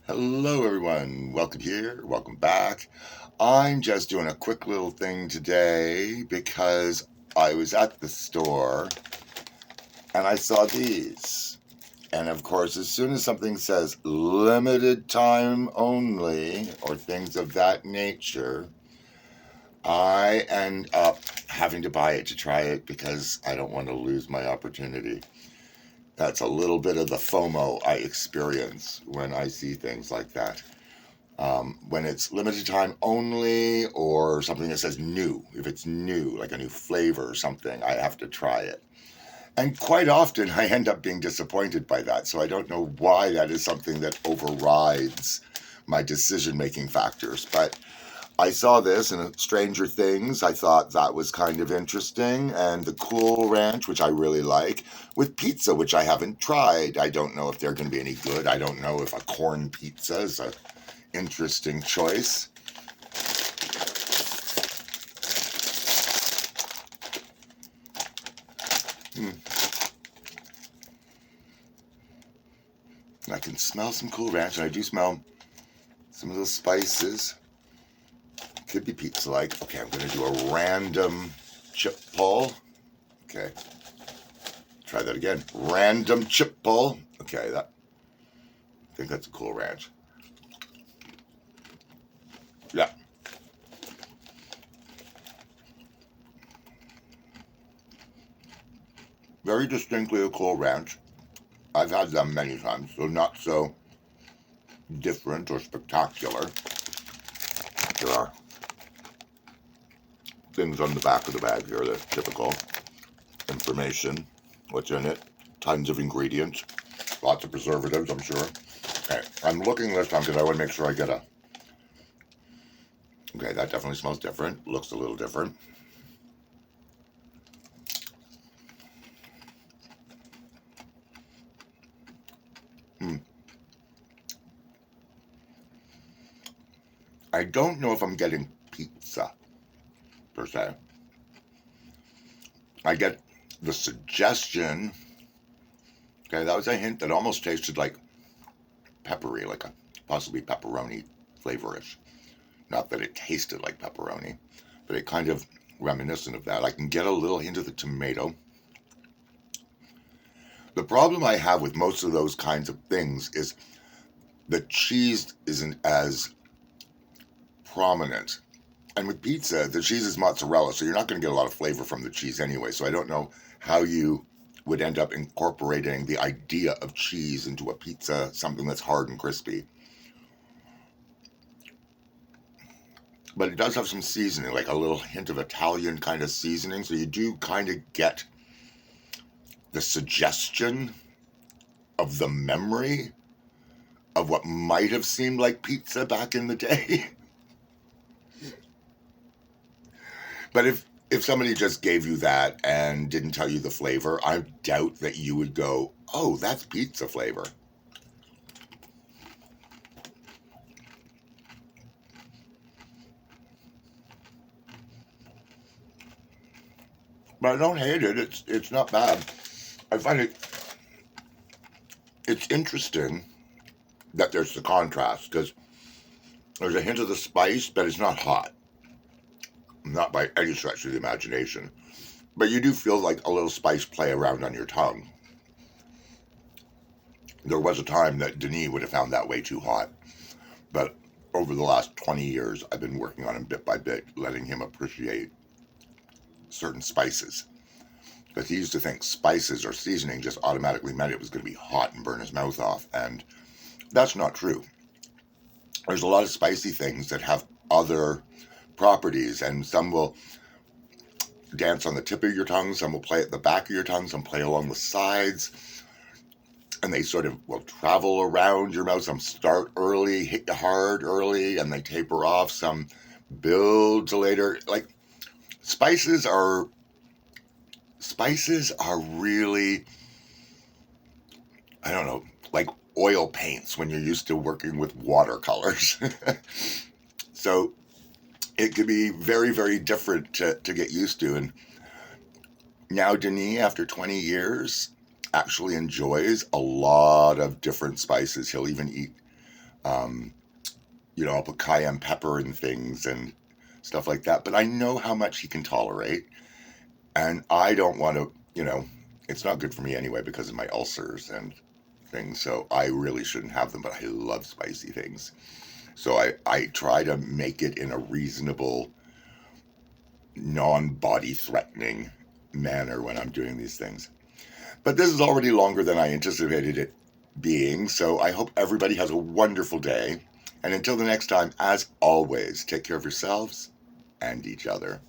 Hello, everyone. Welcome here. Welcome back. I'm just doing a quick little thing today because I was at the store and I saw these. And of course, as soon as something says limited time only or things of that nature, I end up having to buy it to try it because I don't want to lose my opportunity. That's a little bit of the FOMO I experience when I see things like that. When it's limited time only or something that says new, if it's new, like a new flavor or something, I have to try it. And quite often I end up being disappointed by that. So I don't know why that is something that overrides my decision making factors. But I saw this in Stranger Things. I thought that was kind of interesting. And the Cool Ranch, which I really like, with pizza, which I haven't tried. I don't know if they're going to be any good. I don't know if a corn pizza is a interesting choice. I can smell some Cool Ranch, and I do smell some of those spices. Could be pizza-like. Okay, I'm going to do a random chip pull. Okay. Try that again. Random chip pull. Okay, I think that's a Cool Ranch. Yeah. Very distinctly a Cool Ranch. I've had them many times, so not so different or spectacular. There are things on the back of the bag here, the typical information, what's in it, tons of ingredients, lots of preservatives, I'm sure. Okay, I'm looking this time because I want to make sure I get a... Okay, that definitely smells different, looks a little different. I don't know if I'm getting pizza, per se. I get the suggestion. Okay, that was a hint that almost tasted like peppery, like a possibly pepperoni flavorish. Not that it tasted like pepperoni, but it kind of reminiscent of that. I can get a little hint of the tomato. The problem I have with most of those kinds of things is the cheese isn't as prominent. And with pizza, the cheese is mozzarella, so you're not going to get a lot of flavor from the cheese anyway. So I don't know how you would end up incorporating the idea of cheese into a pizza, something that's hard and crispy. But it does have some seasoning, like a little hint of Italian kind of seasoning. So you do kind of get the suggestion of the memory of what might have seemed like pizza back in the day. But if somebody just gave you that and didn't tell you the flavor, I doubt that you would go, "Oh, that's pizza flavor." But I don't hate it. It's not bad. I find it's interesting that there's the contrast because there's a hint of the spice, but it's not hot. Not by any stretch of the imagination. But you do feel like a little spice play around on your tongue. There was a time that Denis would have found that way too hot. But over the last 20 years, I've been working on him bit by bit, letting him appreciate certain spices. Because he used to think spices or seasoning just automatically meant it was going to be hot and burn his mouth off. And that's not true. There's a lot of spicy things that have other properties, and some will dance on the tip of your tongue, some will play at the back of your tongue, some play along the sides, and they sort of will travel around your mouth. Some start early, hit you hard early, and they taper off. Some build to later. Like spices are really, I don't know, like oil paints when you're used to working with watercolors. So it could be very, very different to get used to. And now Denis, after 20 years, actually enjoys a lot of different spices. He'll even eat Um, I'll put cayenne pepper in things and stuff like that. But I know how much he can tolerate. And I don't want to, it's not good for me anyway because of my ulcers and things. So I really shouldn't have them, but I love spicy things. So I try to make it in a reasonable, non-body threatening manner when I'm doing these things. But this is already longer than I anticipated it being, so I hope everybody has a wonderful day. And until the next time, as always, take care of yourselves and each other.